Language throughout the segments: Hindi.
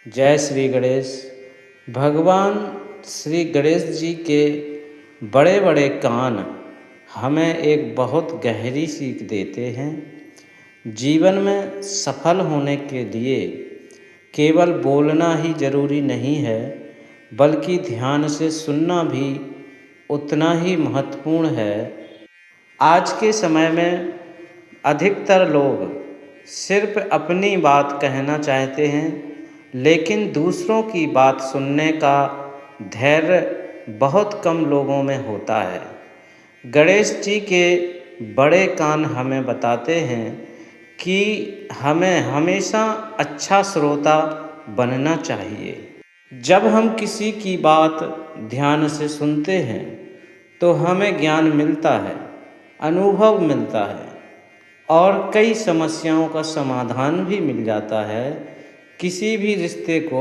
जय श्री गणेश। भगवान श्री गणेश जी के बड़े बड़े कान हमें एक बहुत गहरी सीख देते हैं। जीवन में सफल होने के लिए केवल बोलना ही ज़रूरी नहीं है, बल्कि ध्यान से सुनना भी उतना ही महत्वपूर्ण है। आज के समय में अधिकतर लोग सिर्फ अपनी बात कहना चाहते हैं, लेकिन दूसरों की बात सुनने का धैर्य बहुत कम लोगों में होता है। गणेश जी के बड़े कान हमें बताते हैं कि हमें हमेशा अच्छा श्रोता बनना चाहिए। जब हम किसी की बात ध्यान से सुनते हैं तो हमें ज्ञान मिलता है, अनुभव मिलता है और कई समस्याओं का समाधान भी मिल जाता है। किसी भी रिश्ते को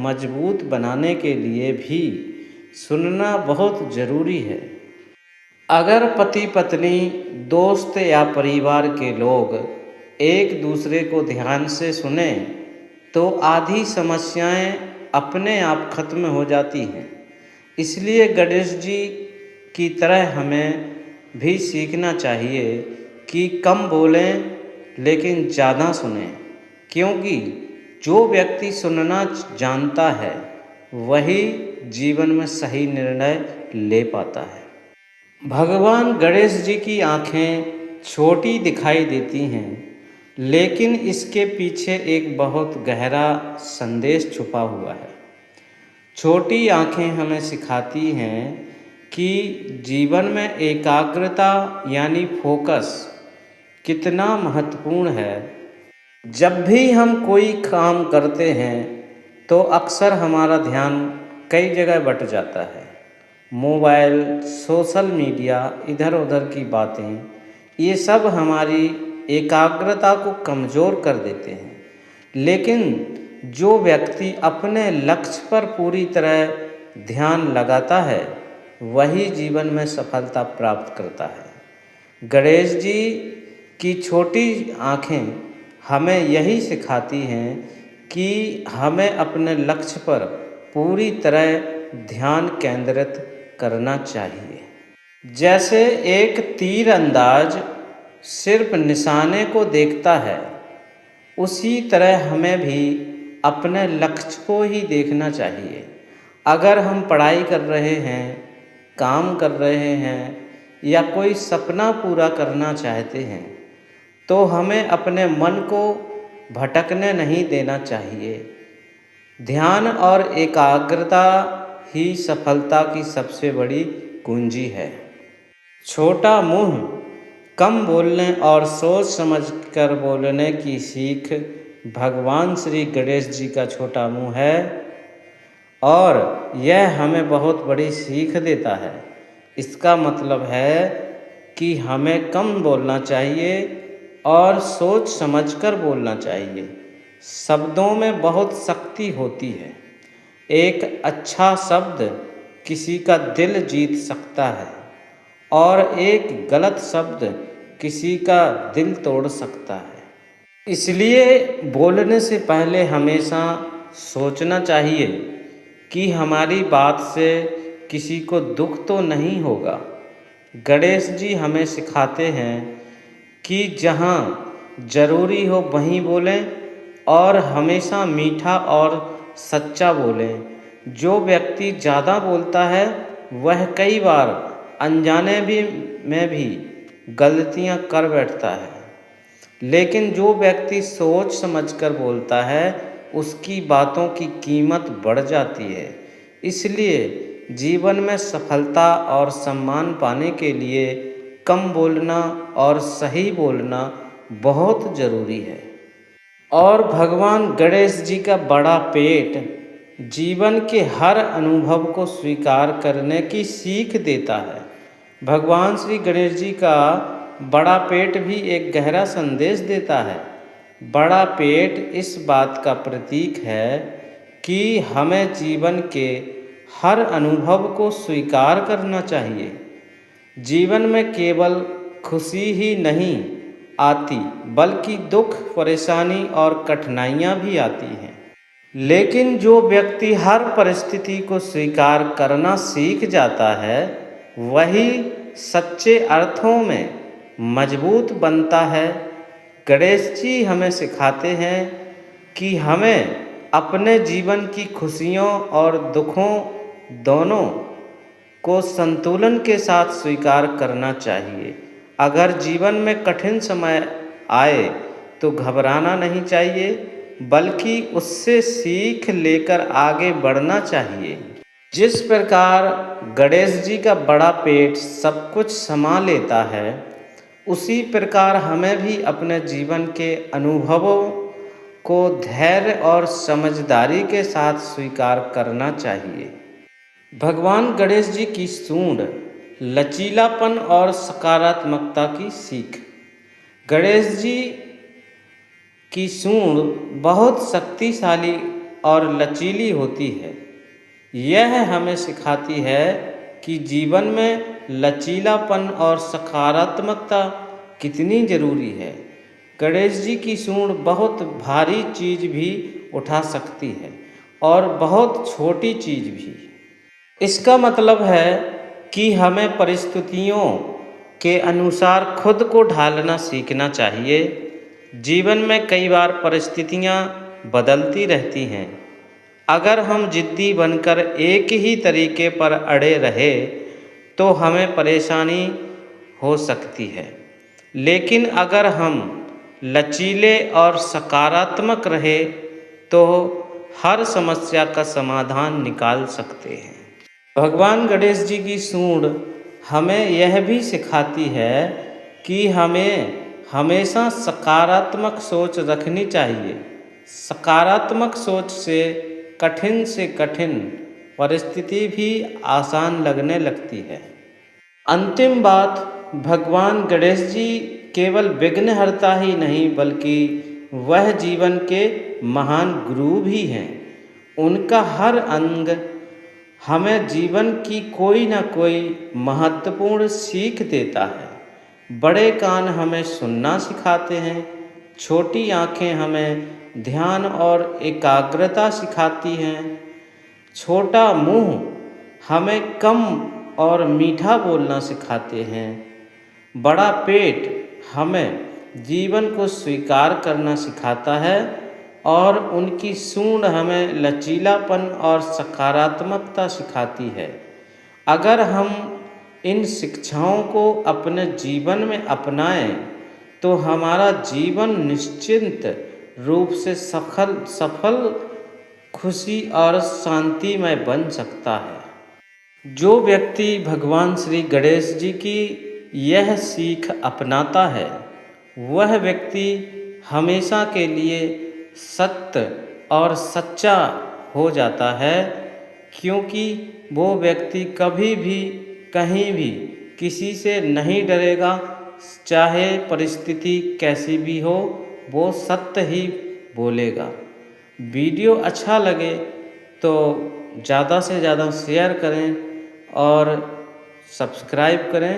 मजबूत बनाने के लिए भी सुनना बहुत ज़रूरी है। अगर पति पत्नी, दोस्त या परिवार के लोग एक दूसरे को ध्यान से सुने तो आधी समस्याएं अपने आप खत्म हो जाती हैं। इसलिए गणेश जी की तरह हमें भी सीखना चाहिए कि कम बोलें लेकिन ज़्यादा सुनें, क्योंकि जो व्यक्ति सुनना जानता है वही जीवन में सही निर्णय ले पाता है। भगवान गणेश जी की आँखें छोटी दिखाई देती हैं, लेकिन इसके पीछे एक बहुत गहरा संदेश छुपा हुआ है। छोटी आँखें हमें सिखाती हैं कि जीवन में एकाग्रता यानी फोकस कितना महत्वपूर्ण है। जब भी हम कोई काम करते हैं तो अक्सर हमारा ध्यान कई जगह बट जाता है। मोबाइल, सोशल मीडिया, इधर उधर की बातें, ये सब हमारी एकाग्रता को कमज़ोर कर देते हैं। लेकिन जो व्यक्ति अपने लक्ष्य पर पूरी तरह ध्यान लगाता है वही जीवन में सफलता प्राप्त करता है। गणेश जी की छोटी आँखें हमें यही सिखाती हैं कि हमें अपने लक्ष्य पर पूरी तरह ध्यान केंद्रित करना चाहिए। जैसे एक तीर अंदाज सिर्फ निशाने को देखता है, उसी तरह हमें भी अपने लक्ष्य को ही देखना चाहिए। अगर हम पढ़ाई कर रहे हैं, काम कर रहे हैं या कोई सपना पूरा करना चाहते हैं तो हमें अपने मन को भटकने नहीं देना चाहिए। ध्यान और एकाग्रता ही सफलता की सबसे बड़ी कुंजी है। छोटा मुंह, कम बोलने और सोच समझकर बोलने की सीख भगवान श्री गणेश जी का छोटा मुंह है और यह हमें बहुत बड़ी सीख देता है। इसका मतलब है कि हमें कम बोलना चाहिए और सोच समझकर बोलना चाहिए। शब्दों में बहुत शक्ति होती है। एक अच्छा शब्द किसी का दिल जीत सकता है और एक गलत शब्द किसी का दिल तोड़ सकता है। इसलिए बोलने से पहले हमेशा सोचना चाहिए कि हमारी बात से किसी को दुख तो नहीं होगा। गणेश जी हमें सिखाते हैं कि जहाँ ज़रूरी हो वहीं बोलें और हमेशा मीठा और सच्चा बोलें। जो व्यक्ति ज़्यादा बोलता है वह कई बार अनजाने में भी गलतियाँ कर बैठता है, लेकिन जो व्यक्ति सोच समझकर बोलता है उसकी बातों की कीमत बढ़ जाती है। इसलिए जीवन में सफलता और सम्मान पाने के लिए कम बोलना और सही बोलना बहुत ज़रूरी है। और भगवान गणेश जी का बड़ा पेट जीवन के हर अनुभव को स्वीकार करने की सीख देता है। भगवान श्री गणेश जी का बड़ा पेट भी एक गहरा संदेश देता है। बड़ा पेट इस बात का प्रतीक है कि हमें जीवन के हर अनुभव को स्वीकार करना चाहिए। जीवन में केवल खुशी ही नहीं आती, बल्कि दुख, परेशानी और कठिनाइयाँ भी आती हैं। लेकिन जो व्यक्ति हर परिस्थिति को स्वीकार करना सीख जाता है वही सच्चे अर्थों में मजबूत बनता है। गणेश जी हमें सिखाते हैं कि हमें अपने जीवन की खुशियों और दुखों दोनों को संतुलन के साथ स्वीकार करना चाहिए। अगर जीवन में कठिन समय आए तो घबराना नहीं चाहिए, बल्कि उससे सीख लेकर आगे बढ़ना चाहिए। जिस प्रकार गणेश जी का बड़ा पेट सब कुछ समा लेता है, उसी प्रकार हमें भी अपने जीवन के अनुभवों को धैर्य और समझदारी के साथ स्वीकार करना चाहिए। भगवान गणेश जी की सूंड लचीलापन और सकारात्मकता की सीख। गणेश जी की सूंड बहुत शक्तिशाली और लचीली होती है। यह हमें सिखाती है कि जीवन में लचीलापन और सकारात्मकता कितनी ज़रूरी है। गणेश जी की सूंड बहुत भारी चीज़ भी उठा सकती है और बहुत छोटी चीज़ भी। इसका मतलब है कि हमें परिस्थितियों के अनुसार खुद को ढालना सीखना चाहिए। जीवन में कई बार परिस्थितियाँ बदलती रहती हैं। अगर हम जिद्दी बनकर एक ही तरीके पर अड़े रहे तो हमें परेशानी हो सकती है, लेकिन अगर हम लचीले और सकारात्मक रहे तो हर समस्या का समाधान निकाल सकते हैं। भगवान गणेश जी की सूंड हमें यह भी सिखाती है कि हमें हमेशा सकारात्मक सोच रखनी चाहिए। सकारात्मक सोच से कठिन परिस्थिति भी आसान लगने लगती है। अंतिम बात, भगवान गणेश जी केवल विघ्नहर्ता ही नहीं बल्कि वह जीवन के महान गुरु भी हैं। उनका हर अंग हमें जीवन की कोई ना कोई महत्वपूर्ण सीख देता है। बड़े कान हमें सुनना सिखाते हैं, छोटी आँखें हमें ध्यान और एकाग्रता सिखाती हैं, छोटा मुंह हमें कम और मीठा बोलना सिखाते हैं, बड़ा पेट हमें जीवन को स्वीकार करना सिखाता है और उनकी सूंड हमें लचीलापन और सकारात्मकता सिखाती है। अगर हम इन शिक्षाओं को अपने जीवन में अपनाएं तो हमारा जीवन निश्चित रूप से सफल, खुशी और शांतिमय बन सकता है। जो व्यक्ति भगवान श्री गणेश जी की यह सीख अपनाता है वह व्यक्ति हमेशा के लिए सत्य और सच्चा हो जाता है, क्योंकि वो व्यक्ति कभी भी कहीं भी किसी से नहीं डरेगा। चाहे परिस्थिति कैसी भी हो वो सत्य ही बोलेगा। वीडियो अच्छा लगे तो ज़्यादा से ज़्यादा शेयर करें और सब्सक्राइब करें।